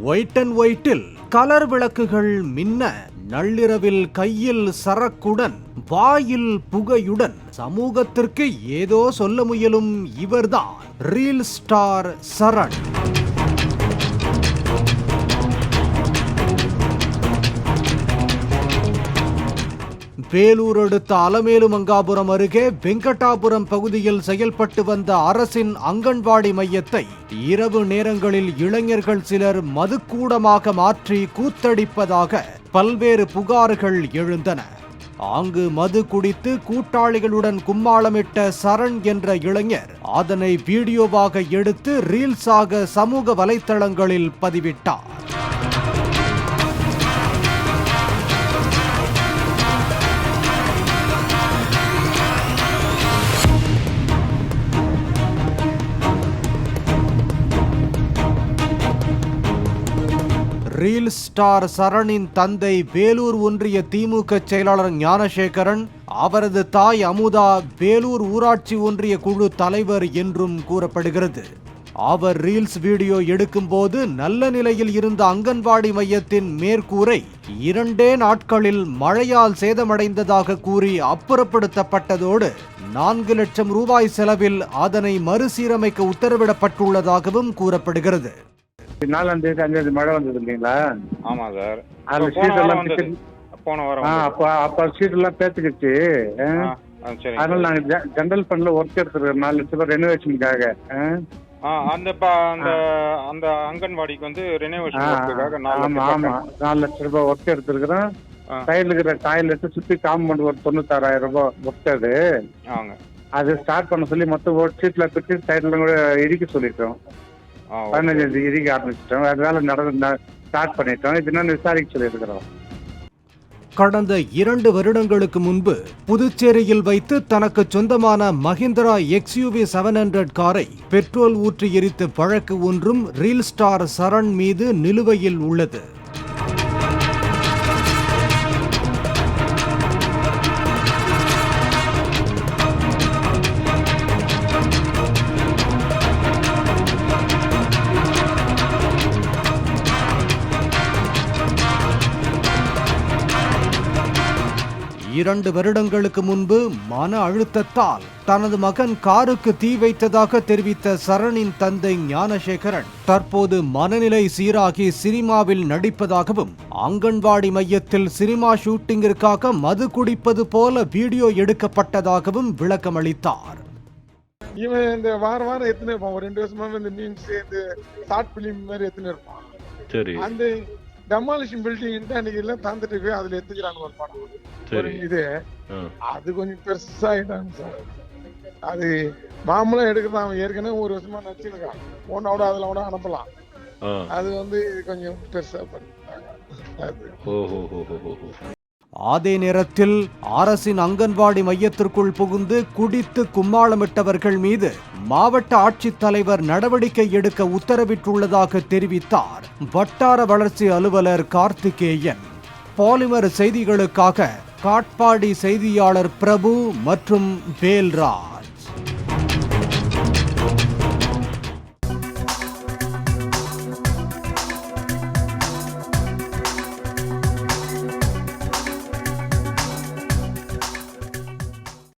White and ஒயிட்டில் colour விளக்குகள் மின்ன, நள்ளிரவில் கையில் சரக்குடன், வாயில் புகையுடன் சமூகத்திற்கு ஏதோ சொல்ல முயலும் இவர்தான் ரீல் ஸ்டார் சரண். வேலூர் அடுத்த அலமேலுமங்காபுரம் அருகே வெங்கடாபுரம் பகுதியில் செயல்பட்டு வந்த அரசின் அங்கன்வாடி மையத்தை இரவு நேரங்களில் இளைஞர்கள் சிலர் மதுக்கூடமாக மாற்றி கூத்தடிப்பதாக பல்வேறு புகார்கள் எழுந்தன. அங்கு மது குடித்து கூட்டாளிகளுடன் கும்மாளமிட்ட சரண் என்ற இளைஞர் அதனை வீடியோவாக எடுத்து ரீல்ஸாக சமூக வலைத்தளங்களில் பதிவிட்டார். ரீல் ஸ்டார் சரணின் தந்தை வேலூர் ஒன்றிய திமுக செயலாளர் ஞானசேகரன், அவரது தாய் அமுதா வேலூர் ஊராட்சி ஒன்றிய குழு தலைவர் என்றும் கூறப்படுகிறது. அவர் ரீல்ஸ் வீடியோ எடுக்கும் போது நல்ல நிலையில் இருந்த அங்கன்வாடி மையத்தின் மேற்கூரை 2 நாட்களில் மழையால் சேதமடைந்ததாக கூறி அப்புறப்படுத்தப்பட்டதோடு 4 லட்சம் ரூபாய் செலவில் அதனை மறுசீரமைக்க உத்தரவிடப்பட்டுள்ளதாகவும் கூறப்படுகிறது. 4ஆம் தேதி 5ஆம் தேதி மழை வந்தது இல்லைங்களா? ஆமா சார். அந்த சீட் எல்லாம் போன வாரம் அப்ப சீட் எல்லாம் பேத்துக்கிச்சு. அதனால நாங்க ஜெனரல் ஃபண்ட்ல ஒர்க் எடுத்துருக்கோம் 4 லட்சம் ரூபாய் ரெனோவேஷனுக்காக. அந்த அங்கன்வாடிக்கு வந்து ரெனோவேஷனுக்காக 4 லட்சம் ரூபாய் ஒர்க் எடுத்துருக்கிறோம். சைடுல இருக்கிற டாய்லெட் சுத்தி காம்பவுண்ட் ஒரு 96,000 ரூபாய் ஒர்க் அது ஸ்டார்ட் பண்ண சொல்லி மொத்தம் சீட்ல பிடிச்சி சைடுல கூட இடிக்க சொல்லிட்டோம். 15 இடிக்க ஆரம்பிச்சிட்டோம். வேலை ஸ்டார்ட் பண்ணிட்டோம். இது என்ன விசாரிக்க சொல்லியிருக்கிறோம். கடந்த 2 வருடங்களுக்கு முன்பு புதுச்சேரியில் வைத்து தனக்கு சொந்தமான மஹிந்திரா XUV 700 காரை பெட்ரோல் ஊற்றி எரித்த வழக்கு ஒன்றும் ரீல் ஸ்டார் சரண் மீது நிலுவையில் உள்ளது. இரண்டு வருடங்களுக்கு முன்பு மன அழுத்தத்தால் தனது மகன் காருக்கு தீ வைத்ததாக தெரிவித்த சரணின் தந்தை ஞானசேகரன் தற்போது மனநிலை சீராகி சினிமாவில் நடிப்பதாகவும் அங்கன்வாடி மையத்தில் சினிமா ஷூட்டிங்கிற்காக மது குடிப்பது போல வீடியோ எடுக்கப்பட்டதாகவும் விளக்கமளித்தார். இவன் இந்த வாரம் எத்தனை இருப்பான், ஒரு 2 வருஷமா இந்த மீம்ஸ் இந்த ஷார்ட் பிலிம் மாதிரி எத்தனை இருப்பான். சரி, அந்த டெமாலிஷன் பில்டிங் அன்னைக்கு எல்லாம் தந்துட்டு போய் அதுல எடுத்துக்கிறாங்க ஒரு படம். சரி, இது அது கொஞ்சம் பெருசாயிட்டாங்க சார். அது மாமூலா எடுக்கிறதா, அவன் ஏற்கனவே 1 வருஷமா நடிச்சிருக்கான். ஒன்னோட அதுல கூட அனுப்பலாம். அது வந்து கொஞ்சம் பெருசா பண்ணிட்டாங்க. அதே நேரத்தில் அரசின் அங்கன்வாடி மையத்திற்குள் புகுந்து குடித்து கும்மாளமிட்டவர்கள் மீது மாவட்ட ஆட்சித்தலைவர் நடவடிக்கை எடுக்க உத்தரவிட்டுள்ளதாக தெரிவித்தார் வட்டார வளர்ச்சி அலுவலர் கார்த்திகேயன். பாலிமர் செய்திகளுக்காக காட்பாடி செய்தியாளர் பிரபு மற்றும் வேல்ராஜ்.